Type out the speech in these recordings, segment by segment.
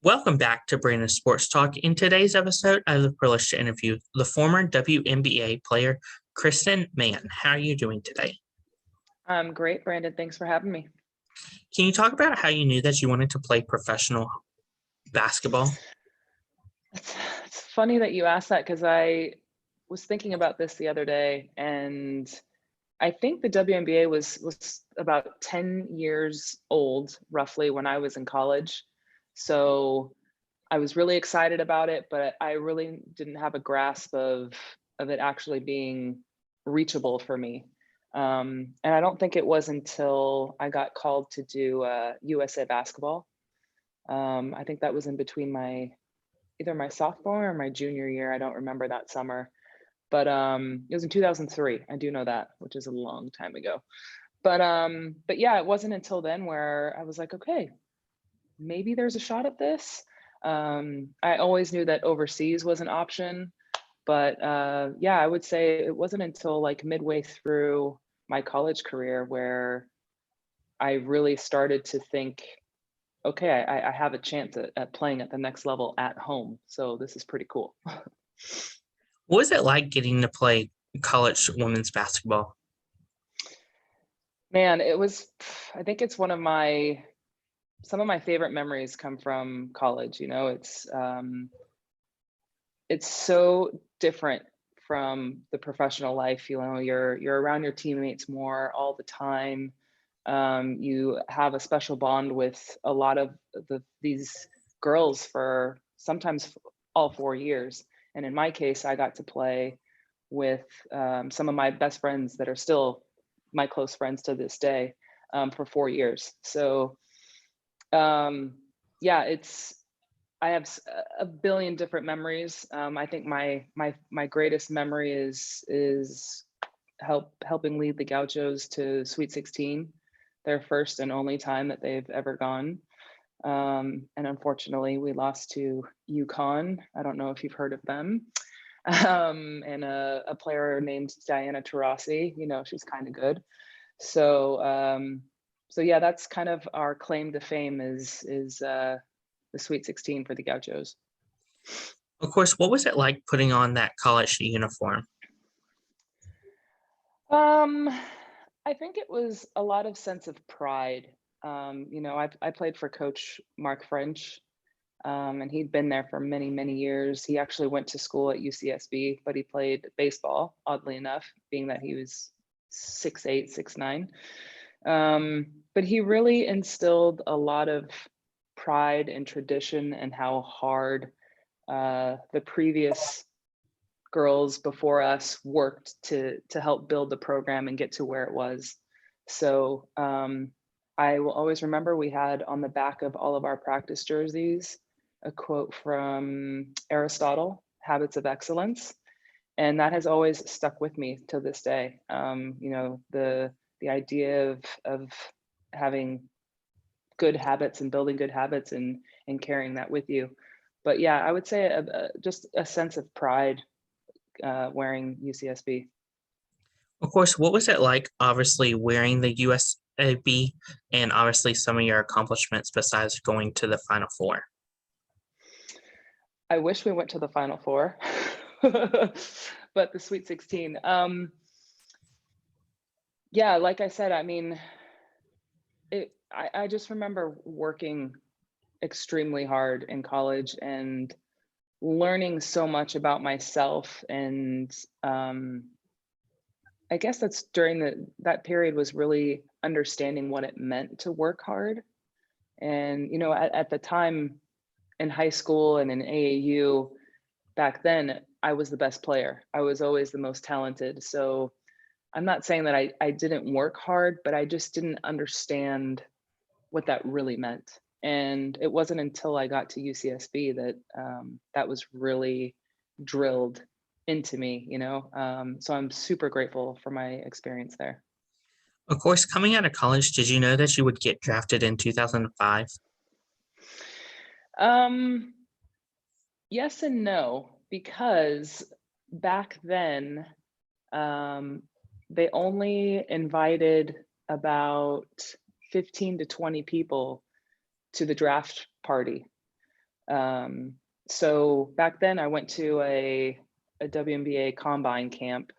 Welcome back to Brandon Sports Talk. In today's episode, I have the privilege to interview the former WNBA player, Kristen Mann. How are you doing today? I'm great, Brandon. Thanks for having me. Can you talk about how you knew that you wanted to play professional basketball? It's funny that you asked that because I was thinking about this the other day, and I think the WNBA was about 10 years old, roughly, when I was in college. So I was really excited about it, but I really didn't have a grasp of it actually being reachable for me. And I don't think it was until I got called to do USA basketball. I think that was in between either my sophomore or my junior year. I don't remember that summer, but it was in 2003. I do know that, which is a long time ago. But yeah, it wasn't until then where I was like, okay, maybe there's a shot at this. I always knew that overseas was an option, but yeah, I would say it wasn't until like midway through my college career where I really started to think, okay, I have a chance at playing at the next level at home. So this is pretty cool. What was it like getting to play college women's basketball? Man, I think it's some of my favorite memories come from college. It's so different from the professional life. You're around your teammates more all the time. You have a special bond with a lot of these girls for sometimes all 4 years. And in my case, I got to play with some of my best friends that are still my close friends to this day for 4 years. So yeah, I have a billion different memories. I think my greatest memory is helping lead the Gauchos to Sweet 16, their first and only time that they've ever gone. And unfortunately, we lost to UConn. I don't know if you've heard of them. And a player named Diana Taurasi. She's kind of good. So yeah, that's kind of our claim to fame is the Sweet 16 for the Gauchos. Of course, what was it like putting on that college uniform? I think it was a lot of sense of pride. I played for Coach Mark French, and he'd been there for many, many years. He actually went to school at UCSB, but he played baseball, oddly enough, being that he was 6'8", 6'9". But he really instilled a lot of pride and tradition and how hard the previous girls before us worked to help build the program and get to where it was. So I will always remember we had on the back of all of our practice jerseys a quote from Aristotle, Habits of Excellence. And that has always stuck with me to this day. The idea of having good habits and building good habits and carrying that with you. But yeah, I would say just a sense of pride wearing UCSB. Of course, what was it like, obviously, wearing the USAB and obviously some of your accomplishments besides going to the Final Four? I wish we went to the Final Four, but the Sweet 16. Yeah, like I said, I mean, I just remember working extremely hard in college and learning so much about myself. And I guess that's during that period was really understanding what it meant to work hard. And, at the time in high school and in AAU back then, I was the best player. I was always the most talented. So I'm not saying that I didn't work hard, but I just didn't understand what that really meant. And it wasn't until I got to UCSB that that was really drilled into me, so I'm super grateful for my experience there. Of course, coming out of college, did you know that you would get drafted in 2005? Yes and no, because back then they only invited about 15 to 20 people to the draft party. So back then I went to a WNBA combine camp.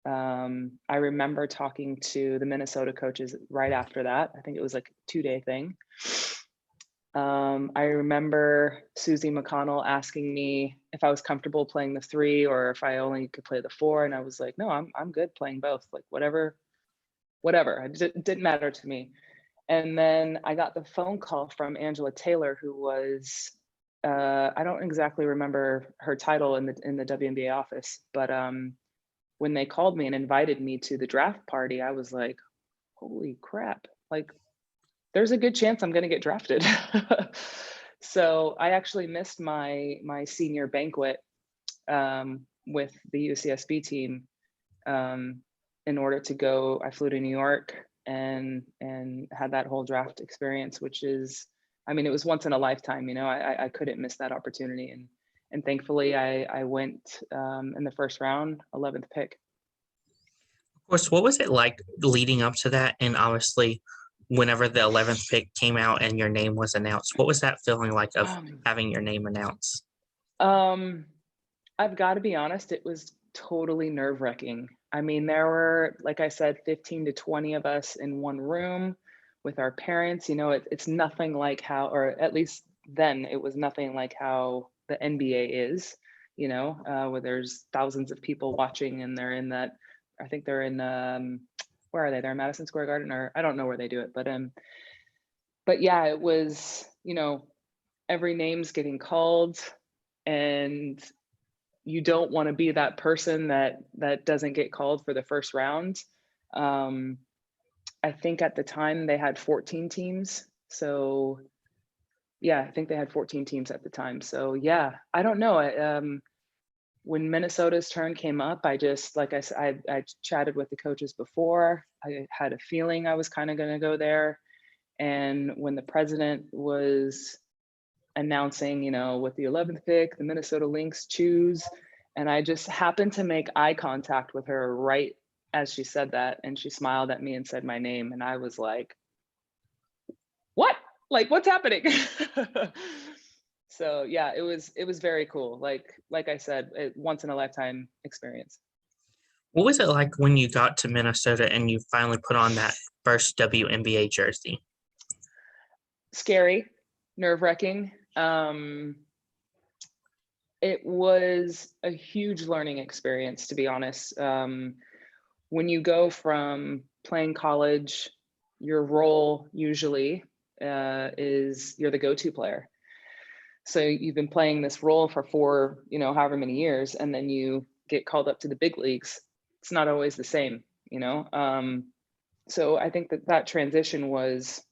I remember talking to the Minnesota coaches right after that. I think it was like a 2-day thing. I remember Susie McConnell asking me if I was comfortable playing the 3 or if I only could play the 4. And I was like, no, I'm good playing both, like whatever. It didn't matter to me. And then I got the phone call from Angela Taylor, who was, I don't exactly remember her title in the WNBA office, but when they called me and invited me to the draft party, I was like, holy crap, like there's a good chance I'm going to get drafted. So I actually missed my senior banquet with the UCSB team in order to go. I flew to New York and had that whole draft experience, which is, I mean, it was once in a lifetime. You know, I couldn't miss that opportunity, and thankfully I went in the first round, 11th pick. Of course, what was it like leading up to that? And obviously, whenever the 11th pick came out and your name was announced, what was that feeling like of having your name announced? I've got to be honest, it was totally nerve-wracking. I mean, there were, like I said, 15 to 20 of us in one room with our parents. You know, it's nothing like how, or at least then it was nothing like how the NBA is, you know, where there's thousands of people watching and they're in that, I think they're in, where are they? They're in Madison Square Garden, or I don't know where they do it, but yeah, it was, you know, every name's getting called and you don't want to be that person that doesn't get called for the first round. I think at the time they had 14 teams. So yeah, I think they had 14 teams at the time. So yeah, I don't know. When Minnesota's turn came up, I just, like I said, I chatted with the coaches before. I had a feeling I was kind of going to go there. And when the president was announcing, you know, with the 11th pick, the Minnesota Lynx choose, and I just happened to make eye contact with her right as she said that, and she smiled at me and said my name, and I was like, what? Like, what's happening? So yeah, it was very cool. Like I said, once in a lifetime experience. What was it like when you got to Minnesota and you finally put on that first WNBA jersey? Scary, nerve-wracking. It was a huge learning experience, to be honest. When you go from playing college, your role usually is you're the go-to player. So you've been playing this role for 4, you know, however many years, and then you get called up to the big leagues. It's not always the same, you know? So I think that transition was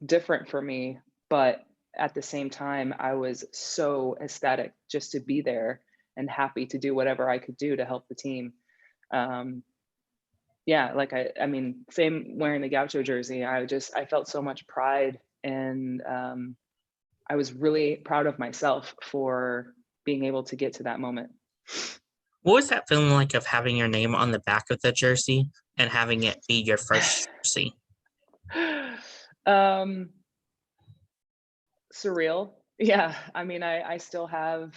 different for me, but at the same time, I was so ecstatic just to be there and happy to do whatever I could do to help the team. Yeah, like I mean, same wearing the Gaucho jersey. I felt so much pride, and I was really proud of myself for being able to get to that moment. What was that feeling like of having your name on the back of the jersey and having it be your first jersey? Surreal. Yeah, I mean, I still have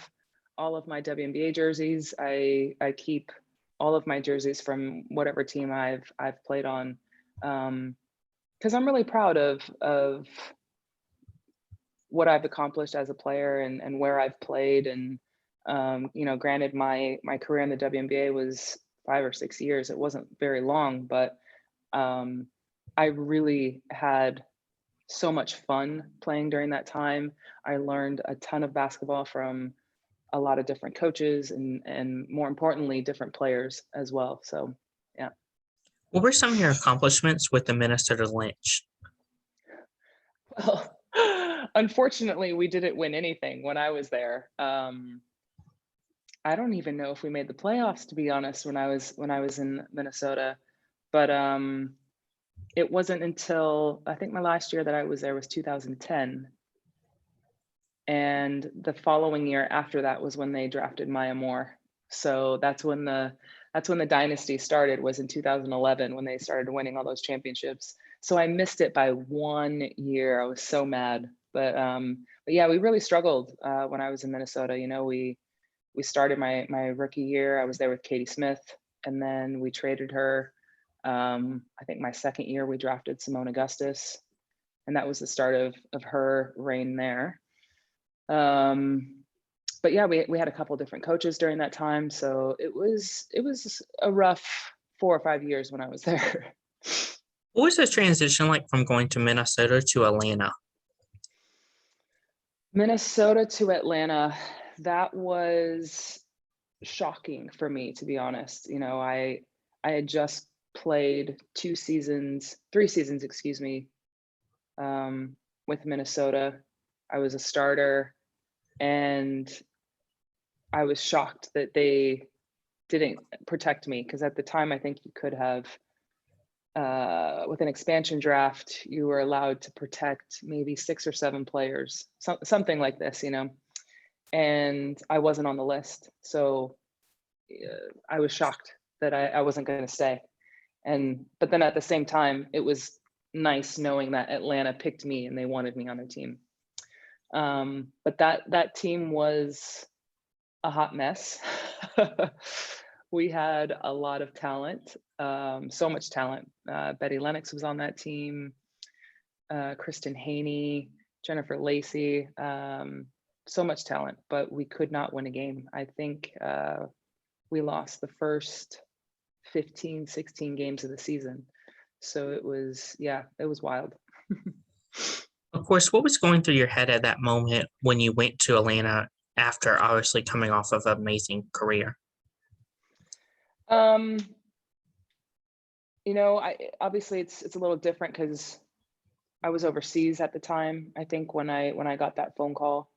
all of my WNBA jerseys. I keep all of my jerseys from whatever team I've played on, because I'm really proud of what I've accomplished as a player and where I've played. And you know, granted, my career in the WNBA was 5 or 6 years. It wasn't very long, but I really had so much fun playing during that time. I learned a ton of basketball from a lot of different coaches and more importantly, different players as well. So yeah. What were some of your accomplishments with the Minnesota Lynch? Well, unfortunately, we didn't win anything when I was there. I don't even know if we made the playoffs, to be honest, when I was in Minnesota. But it wasn't until I think my last year that I was there was 2010. And the following year after that was when they drafted Maya Moore. So that's when the dynasty started, was in 2011 when they started winning all those championships. So I missed it by 1 year. I was so mad. But yeah, we really struggled when I was in Minnesota. You know, we started my rookie year. I was there with Katie Smith, and then we traded her. I think my second year we drafted Simone Augustus, and that was the start of her reign there. But yeah, we had a couple different coaches during that time, so it was a rough 4 or 5 years when I was there. What was the transition like from going to Minnesota to Atlanta? Minnesota to Atlanta, that was shocking for me, to be honest. You know, I had just played 3 seasons, excuse me, with Minnesota. I was a starter, and I was shocked that they didn't protect me, because at the time I think you could have, with an expansion draft, you were allowed to protect maybe 6 or 7 players, something like this, you know. And I wasn't on the list, so I was shocked that I wasn't going to stay. But then at the same time, it was nice knowing that Atlanta picked me and they wanted me on their team. But that team was a hot mess. We had a lot of talent, so much talent. Betty Lennox was on that team, Kristen Haney, Jennifer Lacey, so much talent, but we could not win a game. I think we lost the first 15, 16 games of the season. So it was wild. Of course, what was going through your head at that moment when you went to Atlanta after obviously coming off of an amazing career? Um, you know, obviously it's a little different because I was overseas at the time. I think when I got that phone call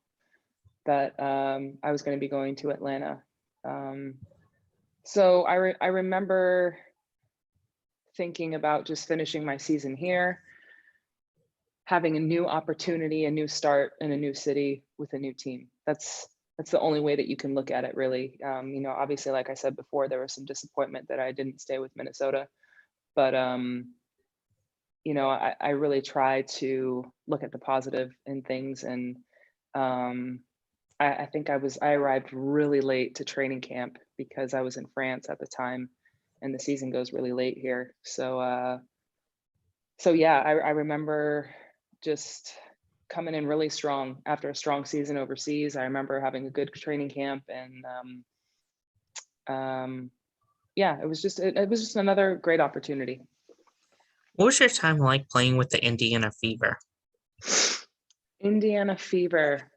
that I was going to be going to Atlanta. So I remember thinking about just finishing my season here, having a new opportunity, a new start in a new city with a new team. That's the only way that you can look at it, really. You know, obviously, like I said before, there was some disappointment that I didn't stay with Minnesota, but you know, I really try to look at the positive in things, and I think I arrived really late to training camp because I was in France at the time, and the season goes really late here. So yeah, I remember just coming in really strong after a strong season overseas. I remember having a good training camp, and yeah, it was just another great opportunity. What was your time like playing with the Indiana Fever? Indiana Fever.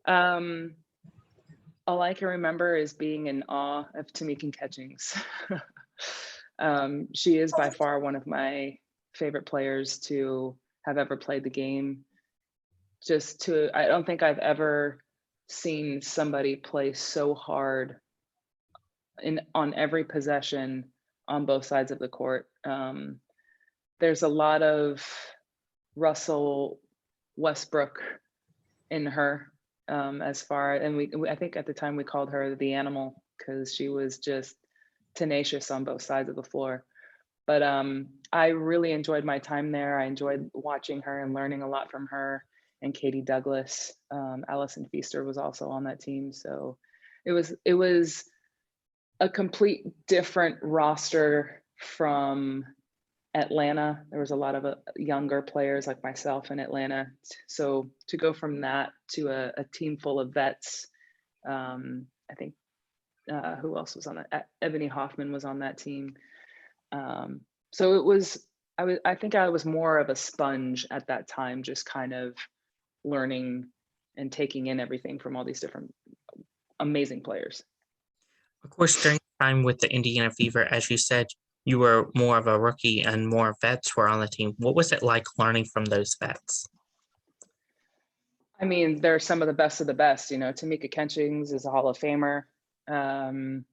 All I can remember is being in awe of Tamika Catchings. She is by far one of my favorite players to have ever played the game. I don't think I've ever seen somebody play so hard on every possession on both sides of the court. There's a lot of Russell Westbrook in her, I think at the time we called her the animal because she was just tenacious on both sides of the floor. But I really enjoyed my time there. I enjoyed watching her and learning a lot from her and Katie Douglas. Allison Feaster was also on that team. So it was a complete different roster from Atlanta. There was a lot of younger players like myself in Atlanta. So to go from that to a team full of vets, I think who else was on that? Ebony Hoffman was on that team. So it was, I think I was more of a sponge at that time, just kind of learning and taking in everything from all these different amazing players. Of course, during time with the Indiana Fever, as you said, you were more of a rookie and more vets were on the team. What was it like learning from those vets? I mean, they're some of the best. You know, Tamika Catchings is a Hall of Famer. You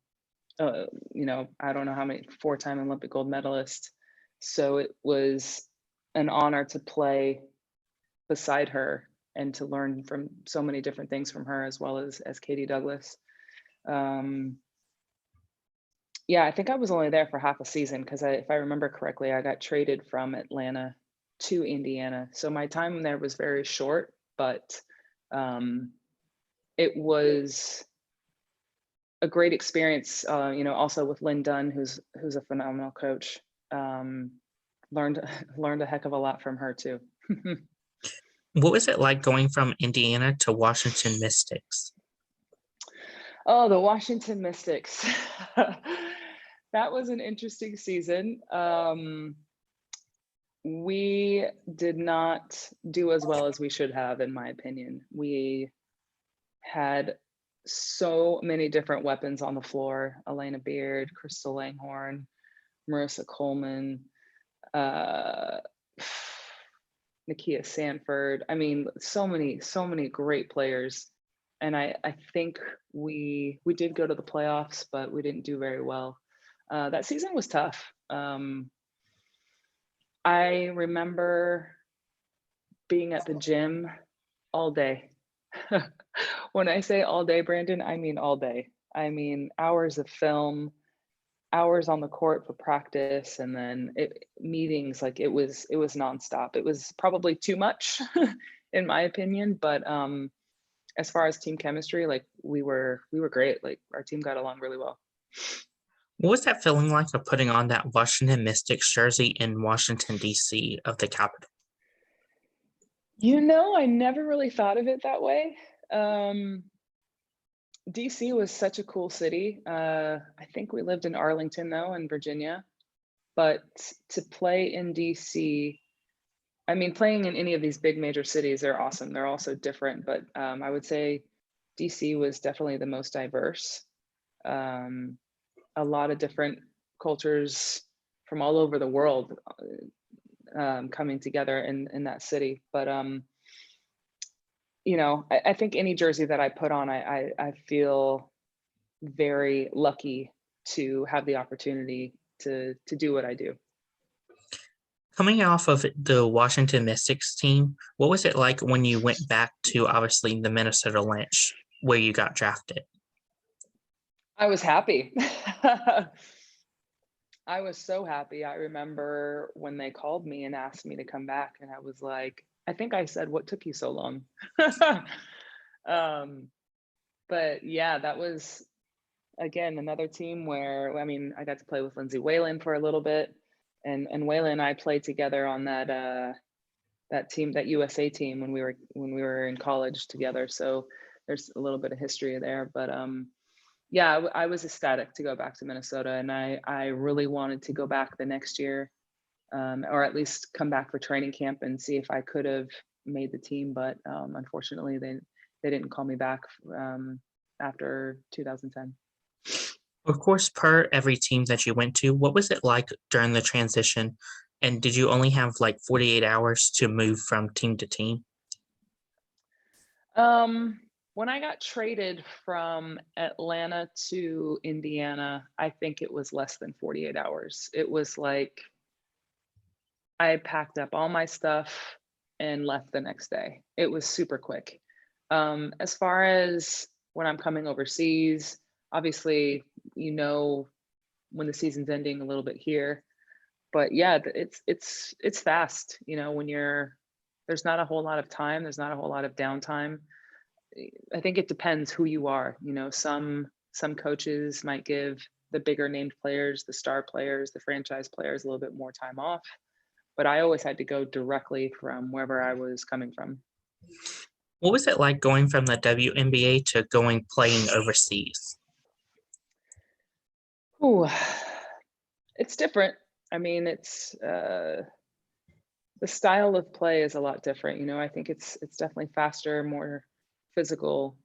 know, I don't know how many 4-time Olympic gold medalist. So it was an honor to play beside her and to learn from so many different things from her, as well as Katie Douglas. Yeah, I think I was only there for half a season because if I remember correctly, I got traded from Atlanta to Indiana. So my time there was very short, but It was a great experience, also with Lynn Dunn, who's a phenomenal coach. Learned a heck of a lot from her too. What was it like going from Indiana to Washington Mystics? Oh, the Washington Mystics. That was an interesting season. We did not do as well as we should have, in my opinion. We had so many different weapons on the floor: Elena Beard, Crystal Langhorne, Marissa Coleman, Nakia Sanford. I mean, so many great players. And I think we did go to the playoffs, but we didn't do very well. That season was tough. I remember being at the gym all day. When I say all day, Brandon, I mean all day. I mean hours of film, hours on the court for practice, and then meetings. Like it was nonstop. It was probably too much in my opinion, but as far as team chemistry, like we were great. Like our team got along really well. What was that feeling like of putting on that Washington Mystics jersey in Washington, D.C. of the Capitol? I never really thought of it that way. DC was such a cool city. I think we lived in Arlington though, in Virginia, but to play in DC, I mean, playing in any of these big major cities, they're awesome. They're also different, but I would say DC was definitely the most diverse. A lot of different cultures from all over the world coming together in that city. But I think any jersey that I put on, I feel very lucky to have the opportunity to do what I do. Coming off of the Washington Mystics team, what was it like when you went back to obviously the Minnesota Lynx where you got drafted? I was happy. I was so happy. I remember when they called me and asked me to come back, and I was like, I think I said, "What took you so long?" But yeah, that was again another team where I got to play with Lindsay Whalen for a little bit, and Whalen and I played together on that team, that USA team when we were in college together. So there's a little bit of history there, but yeah, I was ecstatic to go back to Minnesota, and I really wanted to go back the next year, or at least come back for training camp and see if I could have made the team. But unfortunately, they didn't call me back after 2010. Of course, per every team that you went to, what was it like during the transition? And did you only have like 48 hours to move from team to team? When I got traded from Atlanta to Indiana, I think it was less than 48 hours. It was like I packed up all my stuff and left the next day. It was super quick. As far as when I'm coming overseas, obviously, when the season's ending a little bit here, but yeah, it's fast. When there's not a whole lot of time, there's not a whole lot of downtime. I think it depends who you are. Some coaches might give the bigger named players, the star players, the franchise players a little bit more time off, but I always had to go directly from wherever I was coming from. What was it like going from the WNBA to playing overseas? Ooh, it's different. I mean, it's the style of play is a lot different. I think it's definitely faster, more physical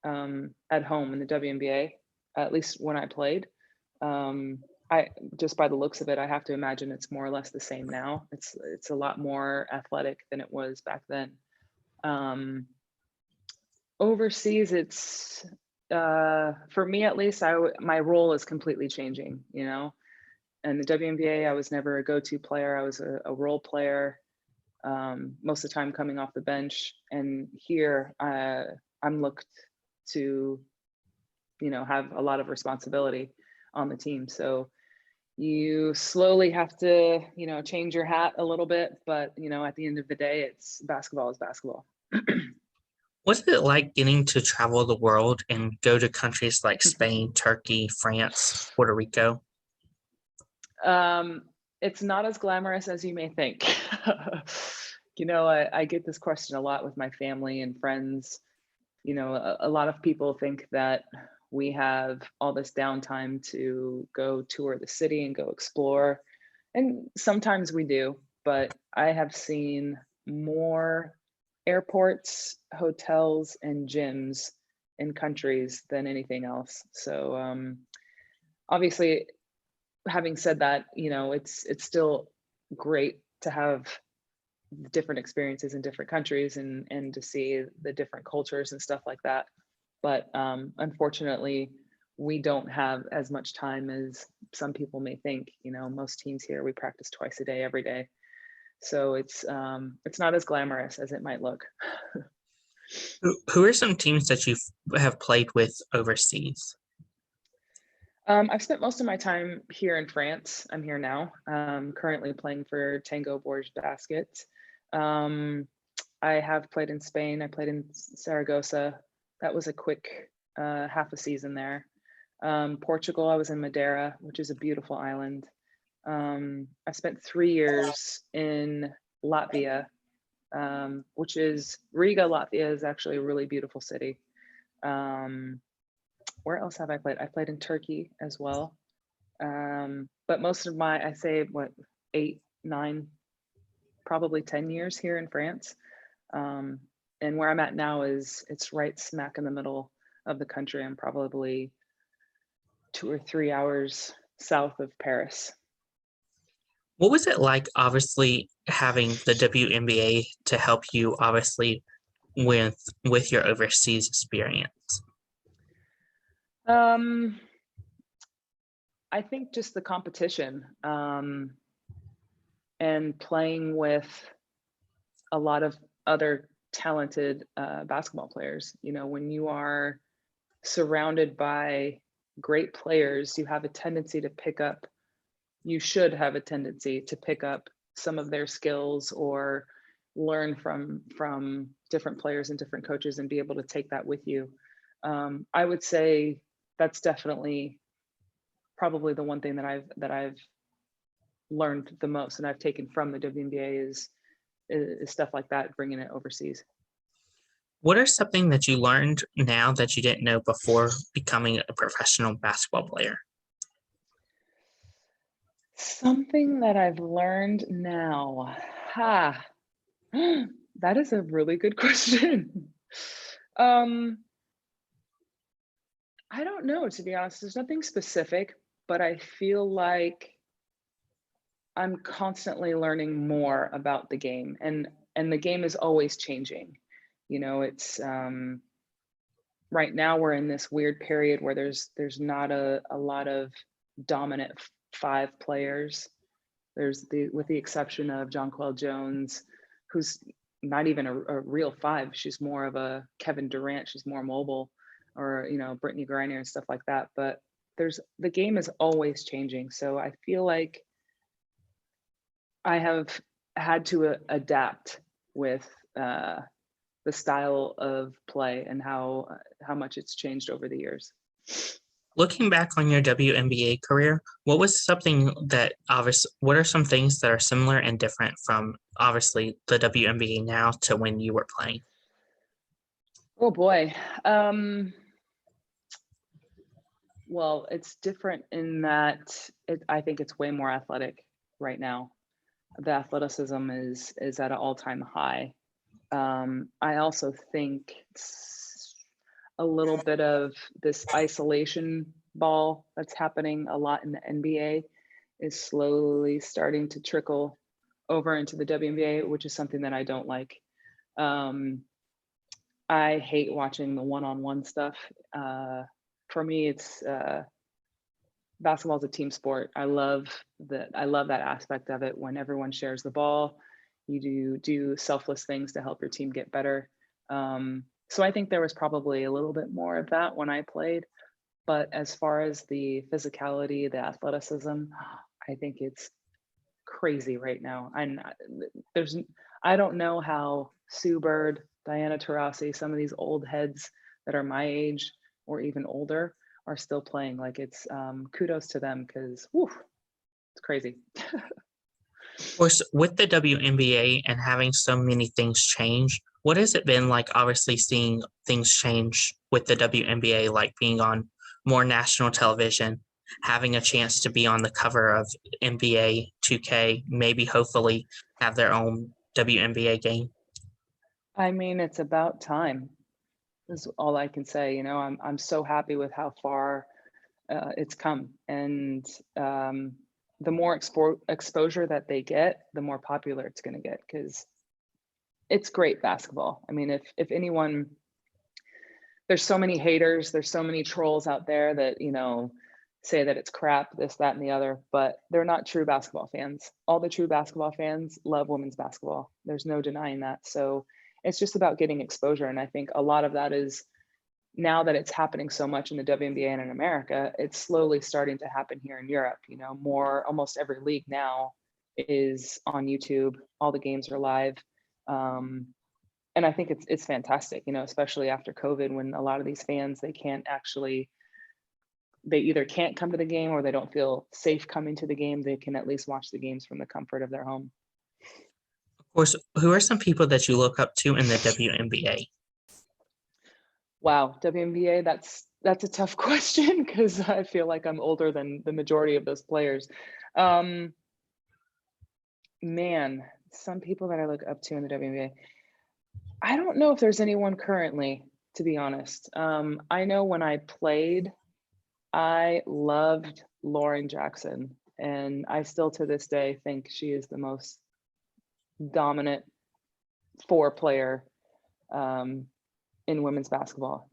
at home in the WNBA, at least when I played. I just by the looks of it, I have to imagine it's more or less the same now. It's a lot more athletic than it was back then. Overseas, it's for me at least, my role is completely changing. And the WNBA, I was never a go-to player. I was a role player, most of the time coming off the bench. And here, I'm looked to, have a lot of responsibility on the team. So you slowly have to, change your hat a little bit. But, at the end of the day, basketball is basketball. What's it like getting to travel the world and go to countries like Spain, Turkey, France, Puerto Rico? Um, it's not as glamorous as you may think. I get this question a lot with my family and friends. A lot of people think that we have all this downtime to go tour the city and go explore. And sometimes we do, but I have seen more airports, hotels, and gyms in countries than anything else. So obviously, having said that, it's still great to have different experiences in different countries and to see the different cultures and stuff like that. But unfortunately, we don't have as much time as some people may think. Most teams here, we practice twice a day, every day. So it's not as glamorous as it might look. Who are some teams that you have played with overseas? I've spent most of my time here in France. I'm here now, currently playing for Tango Bourges Basket. Um, I have played in Spain. I played in Saragossa. That was a quick half a season there. Portugal, I was in Madeira, which is a beautiful island. I spent 3 years in Latvia, which is Riga, Latvia is actually a really beautiful city. Where else have I played? I played in Turkey as well. But most of I say, what, 8, 9, probably 10 years here in France. And where I'm at now it's right smack in the middle of the country. I'm probably 2 or 3 hours south of Paris. What was it like, obviously, having the WNBA to help you, obviously, with your overseas experience? Um, I think just the competition, and playing with a lot of other talented basketball players. When you are surrounded by great players, you should have a tendency to pick up some of their skills or learn from different players and different coaches and be able to take that with you. I would say that's definitely probably the one thing that I've learned the most and I've taken from the WNBA is stuff like that, bringing it overseas. What are something that you learned now that you didn't know before becoming a professional basketball player? Something that I've learned now. Ha. That is a really good question. Um, I don't know, to be honest. There's nothing specific, but I feel like I'm constantly learning more about the game, and the game is always changing. It's right now we're in this weird period where there's not a lot of dominant five players. With the exception of Jonquel Jones, who's not even a real five. She's more of a Kevin Durant. She's more mobile, or Brittany Griner and stuff like that. But the game is always changing. So I feel like I have had to adapt with the style of play and how much it's changed over the years. Looking back on your WNBA career, what was something what are some things that are similar and different from obviously the WNBA now to when you were playing? Oh boy. Well, it's different in that I think it's way more athletic right now. The athleticism is at an all-time high. I also think a little bit of this isolation ball that's happening a lot in the NBA is slowly starting to trickle over into the WNBA, which is something that I don't like. I hate watching the one-on-one stuff. For me, it's basketball is a team sport. I love that aspect of it when everyone shares the ball. You do selfless things to help your team get better. So I think there was probably a little bit more of that when I played. But as far as the physicality, the athleticism, I think it's crazy right now. I don't know how Sue Bird Diana Taurasi, some of these old heads that are my age or even older are still playing. Like it's kudos to them because it's crazy. Of course, with the WNBA and having so many things change, what has it been like obviously seeing things change with the WNBA, like being on more national television, having a chance to be on the cover of NBA 2K, maybe hopefully have their own WNBA game? I mean, it's about time. Is all I can say. You know, I'm so happy with how far it's come, and the more exposure that they get, the more popular it's going to get because it's great basketball. I mean, if anyone, there's so many haters, there's so many trolls out there that say that it's crap, this, that, and the other, but they're not true basketball fans. All the true basketball fans love women's basketball. There's no denying that. So it's just about getting exposure, and I think a lot of that is, now that it's happening so much in the WNBA and in America, it's slowly starting to happen here in Europe. Almost every league now is on YouTube. All the games are live. And I think it's fantastic, especially after COVID, when a lot of these fans, they either can't come to the game or they don't feel safe coming to the game. They can at least watch the games from the comfort of their home. Of course, who are some people that you look up to in the WNBA? Wow, WNBA, that's a tough question because I feel like I'm older than the majority of those players. Man, some people that I look up to in the WNBA. I don't know if there's anyone currently, to be honest. I know when I played, I loved Lauren Jackson, and I still to this day think she is the most dominant player in women's basketball.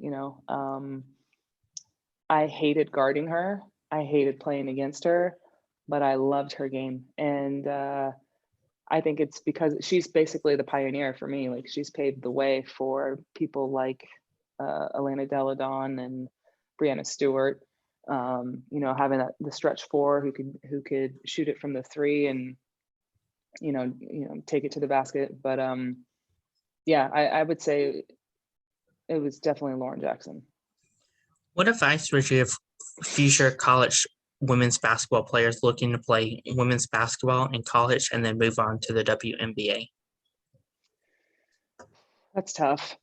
I hated guarding her. I hated playing against her, but I loved her game. And I think it's because she's basically the pioneer for me. Like, she's paved the way for people like Elena Delle Donne and Breanna Stewart. Having the stretch four who could shoot it from the three and take it to the basket. But I would say it was definitely Lauren Jackson. What advice would you give future college women's basketball players looking to play women's basketball in college and then move on to the WNBA? That's tough.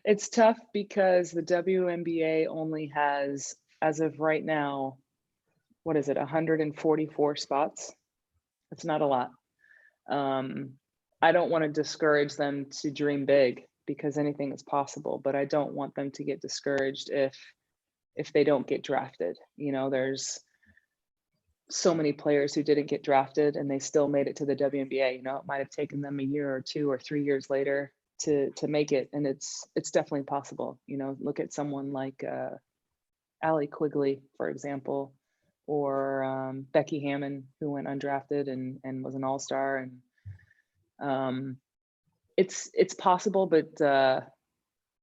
It's tough because the WNBA only has, as of right now, 144 spots. That's not a lot. I don't want to discourage them to dream big because anything is possible, but I don't want them to get discouraged if they don't get drafted. There's so many players who didn't get drafted and they still made it to the WNBA. It might have taken them a year or 2 or 3 years later to make it, and it's definitely possible. Look at someone like Allie Quigley, for example, or Becky Hammon, who went undrafted and was an all-star. And it's possible, but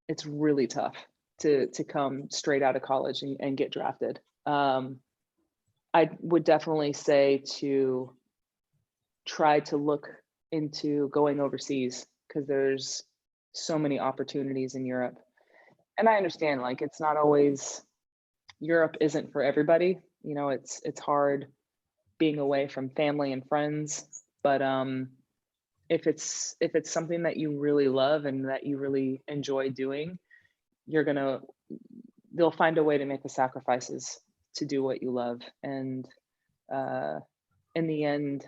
it's really tough to come straight out of college and get drafted. I would definitely say to try to look into going overseas because there's so many opportunities in Europe. And I understand, like, it's not always, Europe isn't for everybody. It's hard being away from family and friends, but if it's something that you really love and that you really enjoy doing, they'll find a way to make the sacrifices to do what you love. And in the end,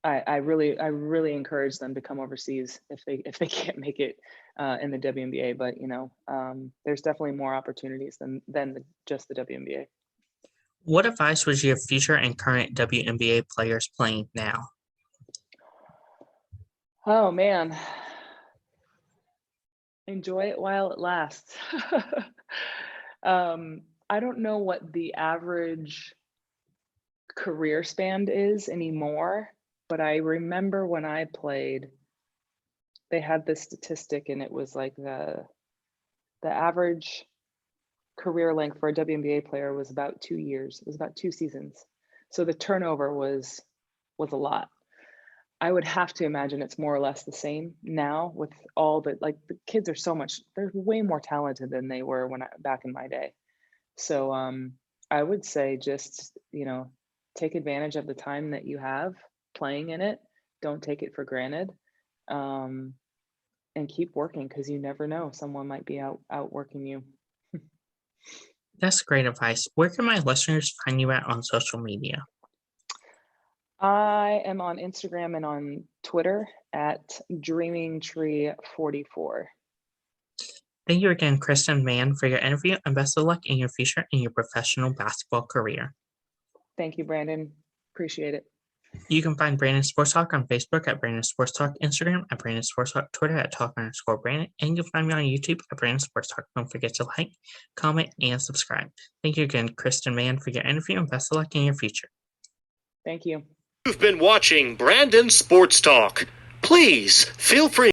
I really encourage them to come overseas if they can't make it in the WNBA. But there's definitely more opportunities than just the WNBA. What advice would you give future and current WNBA players playing now? Oh man, enjoy it while it lasts. I don't know what the average career span is anymore, but I remember when I played, they had this statistic, and it was like the average career length for a WNBA player was about 2 years. It was about 2 seasons. So the turnover was a lot. I would have to imagine it's more or less the same now with all the kids are they're way more talented than they were back in my day. So I would say just, take advantage of the time that you have playing in it. Don't take it for granted. Um, and keep working because you never know. Someone might be outworking you. That's great advice. Where can my listeners find you at on social media? I am on Instagram and on Twitter at DreamingTree44. Thank you again, Kristen Mann, for your interview, and best of luck in your future in your professional basketball career. Thank you, Brandon. Appreciate it. You can find Brandon Sports Talk on Facebook at Brandon Sports Talk, Instagram at Brandon Sports Talk, Twitter at Talk_Brandon, and you'll find me on YouTube at Brandon Sports Talk. Don't forget to like, comment, and subscribe. Thank you again, Kristen Mann, for your interview, and best of luck in your future. Thank you. You've been watching Brandon Sports Talk. Please feel free